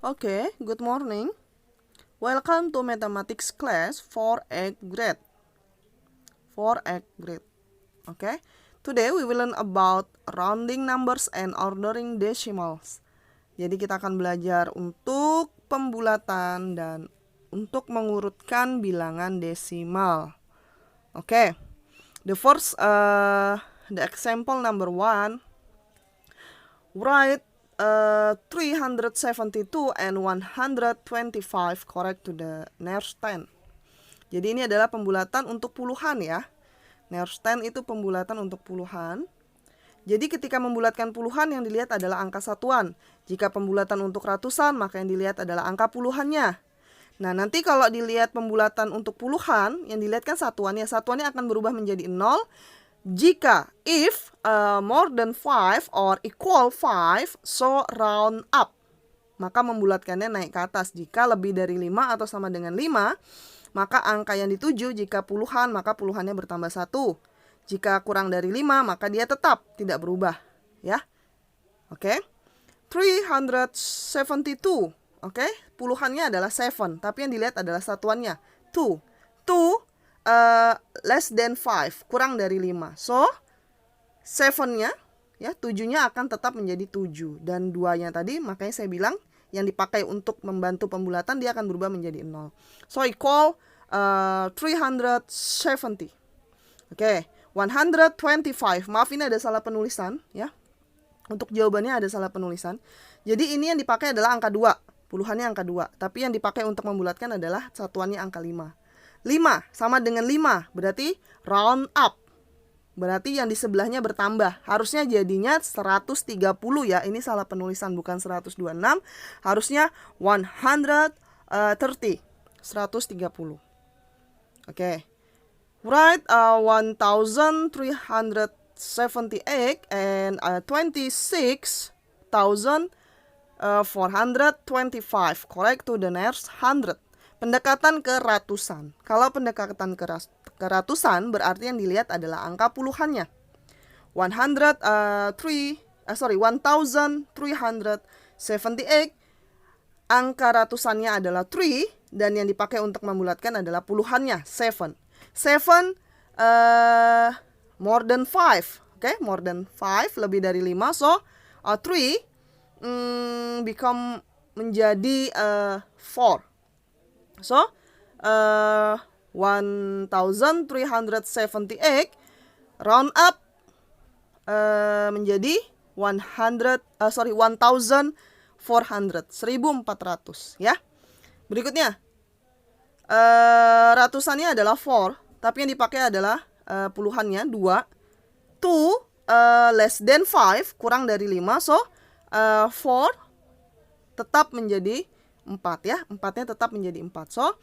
Okay, good morning. Welcome to mathematics class for 8th grade. Okay. Today we will learn about rounding numbers and ordering decimals. Jadi kita akan belajar untuk pembulatan dan untuk mengurutkan bilangan desimal. Okay. The first the example number 1. Write 372 and 125 correct to the nearest 10. Jadi ini adalah pembulatan untuk puluhan ya. Nearest 10 itu pembulatan untuk puluhan. Jadi ketika membulatkan puluhan yang dilihat adalah angka satuan. Jika pembulatan untuk ratusan maka yang dilihat adalah angka puluhannya. Nah nanti kalau dilihat pembulatan untuk puluhan yang dilihat kan satuannya. Satuannya akan berubah menjadi 0. Jika if more than 5 or equal 5, so round up. Maka membulatkannya naik ke atas. Jika lebih dari 5 atau sama dengan 5, maka angka yang dituju jika puluhan, maka puluhannya bertambah 1. Jika kurang dari 5, maka dia tetap tidak berubah. Ya. Oke. 372. Oke. Puluhannya adalah 7, tapi yang dilihat adalah satuannya 2. 2 less than 5, kurang dari 5. So, 7-nya, ya, 7-nya akan tetap menjadi 7. Dan 2-nya tadi, makanya saya bilang, yang dipakai untuk membantu pembulatan, dia akan berubah menjadi 0. So, equal 370. Oke, 125. Maaf, ini ada salah penulisan, ya. Untuk jawabannya ada salah penulisan. Jadi, ini yang dipakai adalah angka 2. Puluhannya angka 2. Tapi yang dipakai untuk membulatkan adalah satuannya angka 5. 5 sama dengan 5, berarti round up. Berarti yang di sebelahnya bertambah. Harusnya jadinya 130 ya. Ini salah penulisan, bukan 126. Harusnya 130. 130. Oke. Write 1,378 and 26,425. Correct to the nearest 100. Pendekatan ke ratusan. Kalau pendekatan ke ratusan berarti yang dilihat adalah angka puluhannya. 1,378. Angka ratusannya adalah 3 dan yang dipakai untuk membulatkan adalah puluhannya 7. 7 more than 5. Oke, more than 5, lebih dari 5. So 3 become menjadi 4. So, 1,378 round up menjadi 1,400, 1,400 ya. Berikutnya, ratusannya adalah 4, tapi yang dipakai adalah puluhannya 2. 2 less than 5, kurang dari 5. So, 4 tetap menjadi 4 ya. 4-nya tetap menjadi 4. So,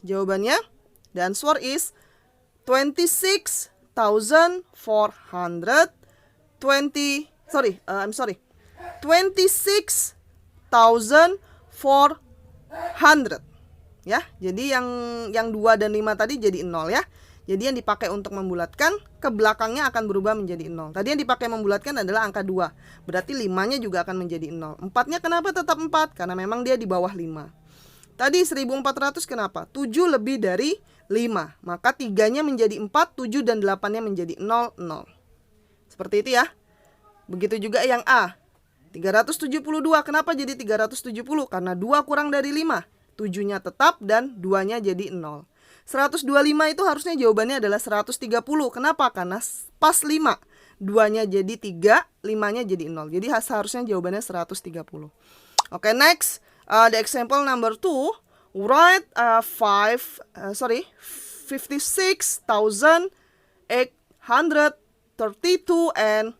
jawabannya, the answer is 26,400. 26,400. Ya, jadi yang 2 dan 5 tadi jadi 0 ya. Jadi yang dipakai untuk membulatkan ke belakangnya akan berubah menjadi 0. Tadi yang dipakai membulatkan adalah angka 2. Berarti 5-nya juga akan menjadi 0. 4-nya kenapa tetap 4? Karena memang dia di bawah 5. Tadi 1.400 kenapa? 7 lebih dari 5. Maka 3-nya menjadi 4, 7 dan 8-nya menjadi 0, 0. Seperti itu ya. Begitu juga yang A. 372. Kenapa jadi 370? Karena 2 kurang dari 5. 7-nya tetap dan 2-nya jadi 0. 125 itu harusnya jawabannya adalah 130. Kenapa? Karena pas 5. 2-nya jadi 3, 5-nya jadi 0. Jadi seharusnya jawabannya 130. Oke, next. The example number 2. Write 56,832 and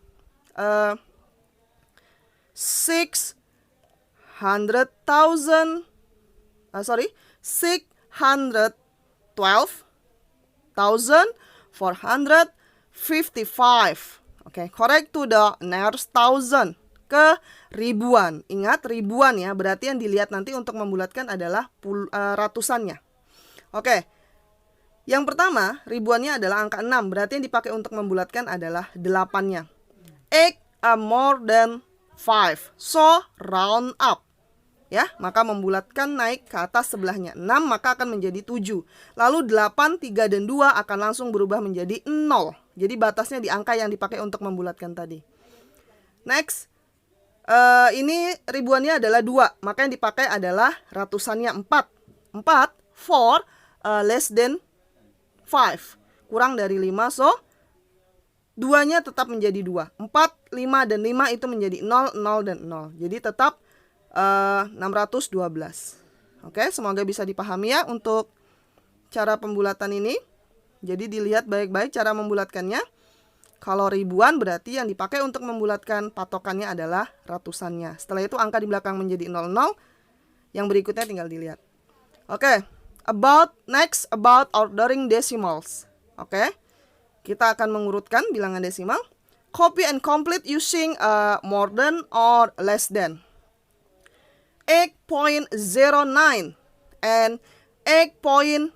612,455. Oke, correct to the nearest 1,000. Ke ribuan. Ingat ribuan ya, berarti yang dilihat nanti untuk membulatkan adalah ratusannya. Oke. Yang pertama, ribuannya adalah angka 6, berarti yang dipakai untuk membulatkan adalah 8-nya. 8 more than 5. So, round up. ya, maka membulatkan naik ke atas sebelahnya. 6 maka akan menjadi 7. Lalu 8, 3, dan 2 akan langsung berubah menjadi 0. Jadi batasnya di angka yang dipakai untuk membulatkan tadi. Next, ini ribuannya adalah 2, maka yang dipakai adalah ratusannya 4. 4, 4 less than 5, kurang dari 5, so 2-nya tetap menjadi 2. 4, 5, dan 5 itu menjadi 0, 0, dan 0. Jadi tetap 612. Oke, semoga bisa dipahami ya untuk cara pembulatan ini. Jadi dilihat baik-baik cara membulatkannya. Kalau ribuan berarti yang dipakai untuk membulatkan patokannya adalah ratusannya. Setelah itu angka di belakang menjadi 00. Yang berikutnya tinggal dilihat. Oke, next about ordering decimals. Oke, kita akan mengurutkan bilangan desimal. Copy and complete using more than or less than. 8.09 and 8.90.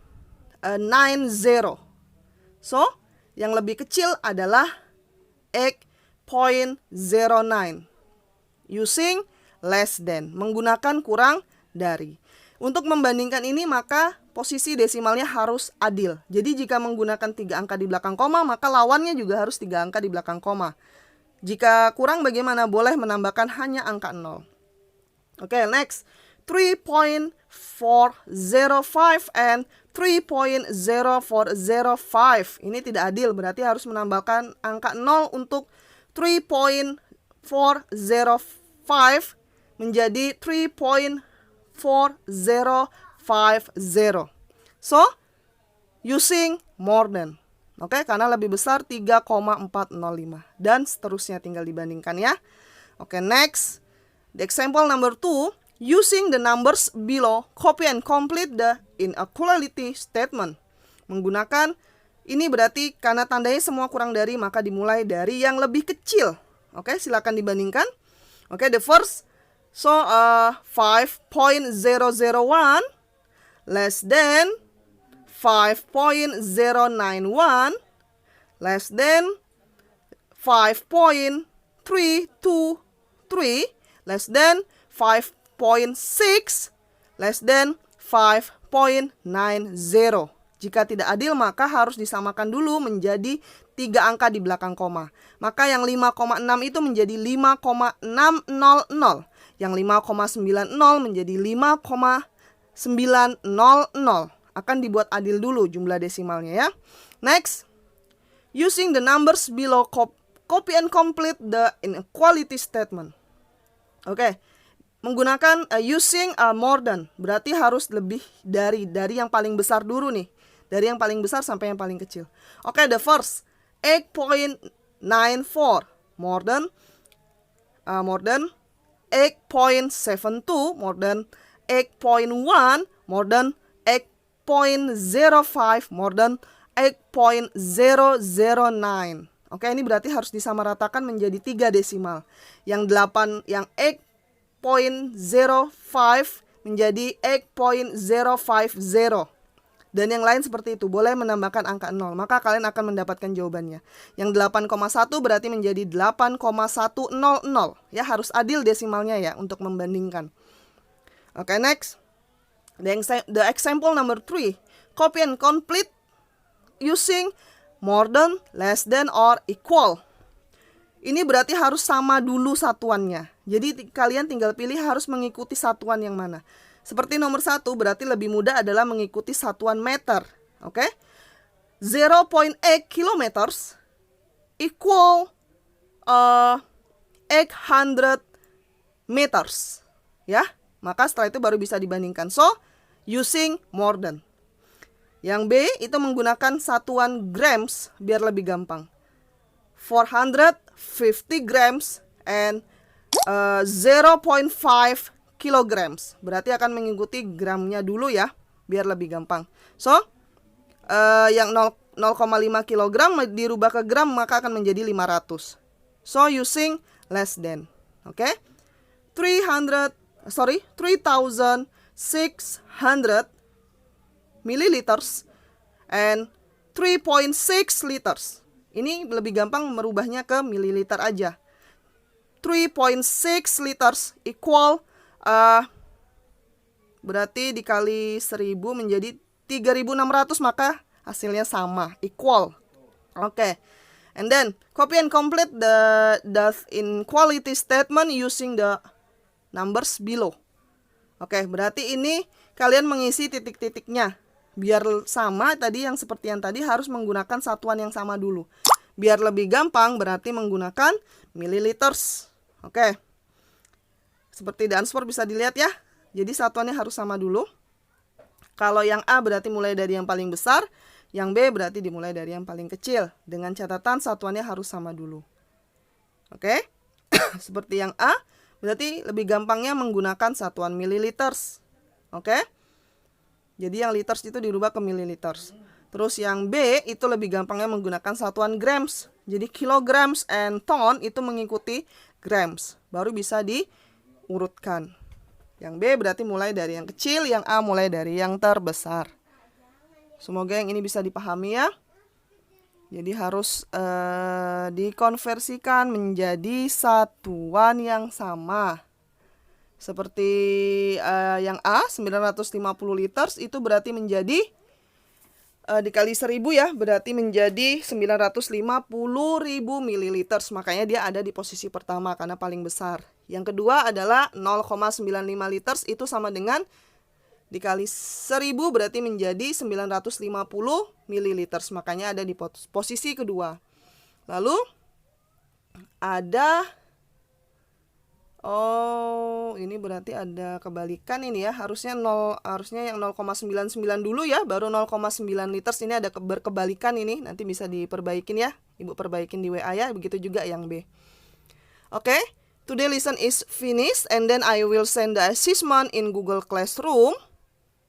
So, yang lebih kecil adalah 8.09 using less than, menggunakan kurang dari. Untuk membandingkan ini maka posisi desimalnya harus adil. Jadi jika menggunakan 3 angka di belakang koma, maka lawannya juga harus 3 angka di belakang koma. Jika kurang bagaimana? Boleh menambahkan hanya angka 0. Oke, next. 3.405 and 3.0405. Ini tidak adil, berarti harus menambahkan angka 0 untuk 3.405 menjadi 3.4050. So, using more than. Oke, karena lebih besar 3,405. Dan seterusnya tinggal dibandingkan ya. Oke, next. The example number 2, using the numbers below, copy and complete the inequality statement. Menggunakan, ini berarti karena tandanya semua kurang dari, maka dimulai dari yang lebih kecil. Oke, silakan dibandingkan. Oke, the first, so 5.001 less than 5.091 less than 5.323 less than 5.6 less than 5.90. Jika tidak adil maka harus disamakan dulu menjadi 3 angka di belakang koma. Maka yang 5,6 itu menjadi 5,600. Yang 5,90 menjadi 5,900. Akan dibuat adil dulu jumlah desimalnya ya. Next, using the numbers below, copy and complete the inequality statement. Oke, menggunakan using more than, berarti harus lebih dari yang paling besar dulu nih. Dari yang paling besar sampai yang paling kecil. Oke, the first 8.94 more than 8.72 more than 8.1 more than 8.05 more than 8.009. Oke, ini berarti harus disamaratakan menjadi 3 desimal. Yang 8.05 menjadi 8.050. Dan yang lain seperti itu, boleh menambahkan angka 0, maka kalian akan mendapatkan jawabannya. Yang 8,1 berarti menjadi 8,100. Ya, harus adil desimalnya ya untuk membandingkan. Oke, next. The example number 3. Copy and complete using more than, less than, or equal. Ini berarti harus sama dulu satuannya. Jadi kalian tinggal pilih harus mengikuti satuan yang mana. Seperti nomor 1 berarti lebih mudah adalah mengikuti satuan meter. Oke? 0.8 kilometers equal 800 meters. Ya, maka setelah itu baru bisa dibandingkan. So, using more than. Yang B itu menggunakan satuan grams biar lebih gampang. 450 grams and 0.5 kilograms. Berarti akan mengikuti gramnya dulu ya, biar lebih gampang. So, yang 0,5 kilogram dirubah ke gram maka akan menjadi 500. So, using less than. Oke? 3,600 milliliters and 3.6 liters. Ini lebih gampang merubahnya ke mililiter aja. 3.6 liters equal berarti dikali 1000 menjadi 3600, maka hasilnya sama, equal. Oke. And then copy and complete the inequality statement using the numbers below. Oke, berarti ini kalian mengisi titik-titiknya. Biar sama tadi yang seperti yang tadi harus menggunakan satuan yang sama dulu. Biar lebih gampang berarti menggunakan milliliters. Oke. Seperti di answer bisa dilihat ya. Jadi satuannya harus sama dulu. Kalau yang A berarti mulai dari yang paling besar, yang B berarti dimulai dari yang paling kecil. Dengan catatan satuannya harus sama dulu. Oke. Seperti yang A, berarti lebih gampangnya menggunakan satuan milliliters. Oke. Jadi yang liters itu dirubah ke milliliters. Terus yang B itu lebih gampangnya menggunakan satuan grams. Jadi kilograms and ton itu mengikuti grams. Baru bisa diurutkan. Yang B berarti mulai dari yang kecil, yang A mulai dari yang terbesar. Semoga yang ini bisa dipahami ya. Jadi harus dikonversikan menjadi satuan yang sama. Seperti yang A 950 liters itu berarti menjadi dikali 1000 ya, berarti menjadi 950.000 mililiters. Makanya dia ada di posisi pertama karena paling besar. Yang kedua adalah 0,95 liters, itu sama dengan dikali 1000 berarti menjadi 950 mililiters. Makanya ada di posisi kedua. Lalu ada ini berarti ada kebalikan ini ya. Harusnya yang 0,99 dulu ya, baru 0,9 liters. Ini ada berkebalikan ini. Nanti bisa diperbaikin ya. Ibu perbaikin di WA ya. Begitu juga yang B. Oke. Today lesson is finished and then I will send the assessment in Google Classroom.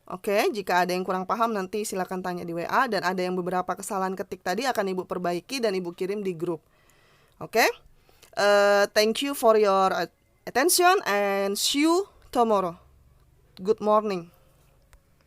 Oke, jika ada yang kurang paham nanti silakan tanya di WA, dan ada yang beberapa kesalahan ketik tadi akan Ibu perbaiki dan Ibu kirim di grup. Oke. Thank you for your attention and see you tomorrow. Good morning.